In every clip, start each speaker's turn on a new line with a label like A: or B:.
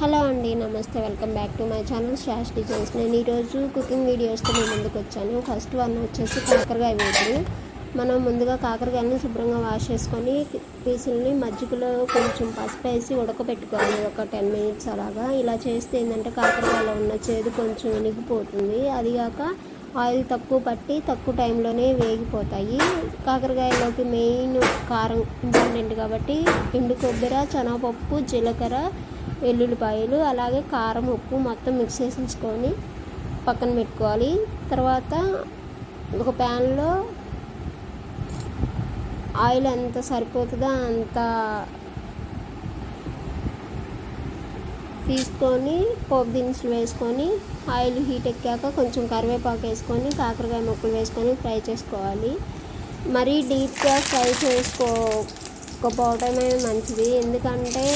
A: Hello అండి, నమస్తే. Welcome back to my channel శ్యాష్ డిజైన్స్. నేను ఈరోజు కుకింగ్ వీడియోస్తో మీ ముందుకు వచ్చాను. ఫస్ట్ వన్ వచ్చేసి కాకరకాయ వేపుడు. మనం ముందుగా కాకరకాయలను శుభ్రంగా వాష్ చేసుకొని పీసులని మజ్జిగలో కొంచెం పసుపు వేసి ఉడకబెట్టుకోవాలి ఒక 10 minutes అలాగా. ఇలా చేస్తే ఏంటంటే కాకరకాయలో ఉన్న చేదు కొంచెం వెనిగిపోతుంది. అదిగాక ఆయిల్ తక్కువ పట్టి తక్కువ టైంలోనే వేగిపోతాయి. కాకరకాయలోకి మెయిన్ కారం ఇంపార్టెంట్ కాబట్టి ఎండు కొబ్బరి, శనగపప్పు, జీలకర్ర, వెల్లుల్లిపాయలు, అలాగే కారం, ఉప్పు మొత్తం మిక్స్ చేసేసుకొని పక్కన పెట్టుకోవాలి. తర్వాత ఒక ప్యాన్లో ఆయిల్ ఎంత సరిపోతుందో అంత తీసుకొని పోపు దినుసులు వేసుకొని ఆయిల్ హీట్ ఎక్కాక కొంచెం కరివేపాకు వేసుకొని కాకరకాయ ముక్కలు వేసుకొని ఫ్రై చేసుకోవాలి. మరీ డీప్గా ఫ్రై చేసుకోకపోవటమే మంచిది, ఎందుకంటే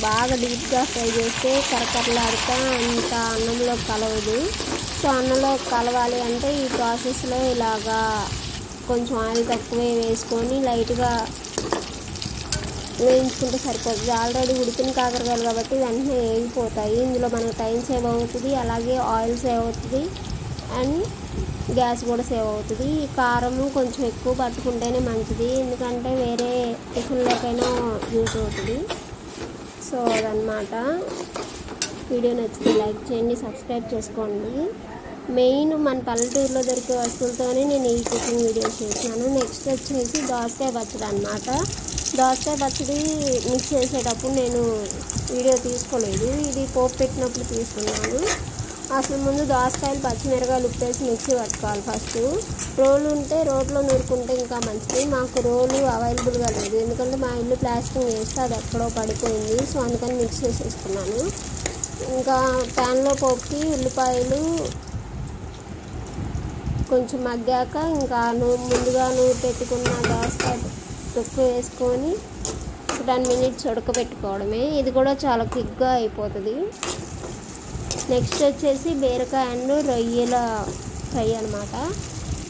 A: బాగా డీప్గా ఫ్రై చేస్తే కరకరలాడుతా అంత అన్నంలో కలవదు. సో అన్నంలో కలవాలి అంటే ఈ ప్రాసెస్లో ఇలాగా కొంచెం ఆయిల్ తక్కువే వేసుకొని లైట్గా వేయించుకుంటే సరిపోతుంది. ఆల్రెడీ ఉడికిన కాకరకాయలు కాబట్టి వెంటనే వేగిపోతాయి. ఇందులో మనకు టైం సేవ్ అవుతుంది, అలాగే ఆయిల్ సేవ్ అవుతుంది అండ్ గ్యాస్ కూడా సేవ్ అవుతుంది. ఈ కారము కొంచెం ఎక్కువ పట్టుకుంటేనే మంచిది, ఎందుకంటే వేరే టిఫిన్లోకైనా యూజ్ అవుతుంది. సో అదనమాట. వీడియో నచ్చితే లైక్ చేయండి, సబ్స్క్రైబ్ చేసుకోండి. మెయిన్ మన పల్లెటూరులో దొరికే వస్తువులతోనే నేను ఈ కుకింగ్ వీడియో చేసినాను. నెక్స్ట్ వచ్చేసి దోసకాయ పచ్చడి అనమాట. దోసకాయ పచ్చడి మిక్స్ చేసేటప్పుడు నేను వీడియో తీసుకోలేదు, ఇది పోపు పెట్టినప్పుడు తీసుకున్నాను. అసలు ముందు దోసకాయలు, పచ్చిమిరకాయలు ఉప్పేసి మిక్సీ పట్టుకోవాలి. ఫస్ట్ రోలు ఉంటే రోట్లో నూరుకుంటే ఇంకా మంచిది. మాకు రోలు అవైలబుల్గా లేదు, ఎందుకంటే మా ఇల్లు ప్లాస్టింగ్ వేస్తే అది ఎక్కడో పడిపోయింది. సో అందుకని మిక్స్ చేసేసుకున్నాను. ఇంకా ప్యాన్లో పోపుకి ఉల్లిపాయలు కొంచెం మగ్గాక ఇంకా ముందుగా నూరు పెట్టుకున్న దోసకాయ తొక్కు వేసుకొని 10 minutes ఉడకబెట్టుకోవడమే. ఇది కూడా చాలా క్విక్గా అయిపోతుంది. నెక్స్ట్ వచ్చేసి బీరకాయ అండ్ రొయ్యల ఫ్రై అనమాట.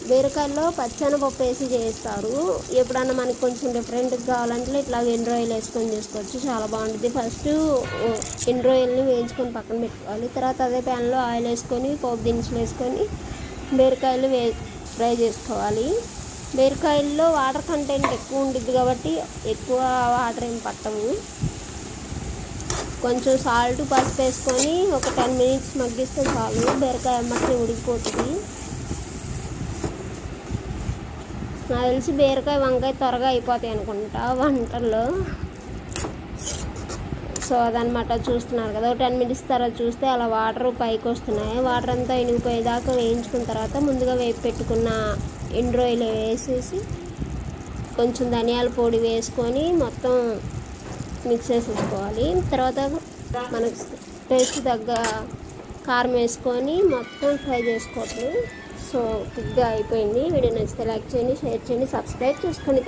A: బీరకాయల్లో పచ్చెనపప్పు వేసి చేస్తారు. ఎప్పుడన్నా మనకి కొంచెం డిఫరెంట్గా కావాలంటే ఇట్లా ఎండు రొయ్యలు వేసుకొని చేసుకోవచ్చు, చాలా బాగుంటుంది. ఫస్ట్ ఎండు రొయ్యల్ని వేయించుకొని పక్కన పెట్టుకోవాలి. తర్వాత అదే ప్యాన్లో ఆయిల్ వేసుకొని పోపు దినుసులు వేసుకొని బీరకాయలు ఫ్రై చేసుకోవాలి. బీరకాయల్లో వాటర్ కంటెంట్ ఎక్కువ ఉంటుంది కాబట్టి ఎక్కువ వాటర్ ఏం పట్టము. కొంచెం సాల్ట్, పసుపు వేసుకొని ఒక 10 minutes మగ్గిస్తే చాలు, బీరకాయ అమ్మకి ఉడికిపోతుంది. నాకు తెలిసి బీరకాయ, వంకాయ త్వరగా అయిపోతాయి అనుకుంటా వంటల్లో. సో అదనమాట. చూస్తున్నారు కదా, 10 minutes తర్వాత చూస్తే అలా వాటర్ పైకి వస్తున్నాయి. వాటర్ అంతా ఇనిగిపోయేదాకా వేయించుకున్న తర్వాత ముందుగా వేపి పెట్టుకున్న ఎండు రొయ్యలు వేసేసి కొంచెం ధనియాల పొడి వేసుకొని మొత్తం మిక్స్ చేసేసుకోవాలి. తర్వాత మనకు టేస్ట్ తగ్గ కారం వేసుకొని మొత్తం ఫ్రై చేసుకోవట్లేదు. సో క్విక్గా అయిపోయింది. వీడియో నచ్చితే లైక్ చేయండి, షేర్ చేయండి, సబ్స్క్రైబ్ చేసుకోండి.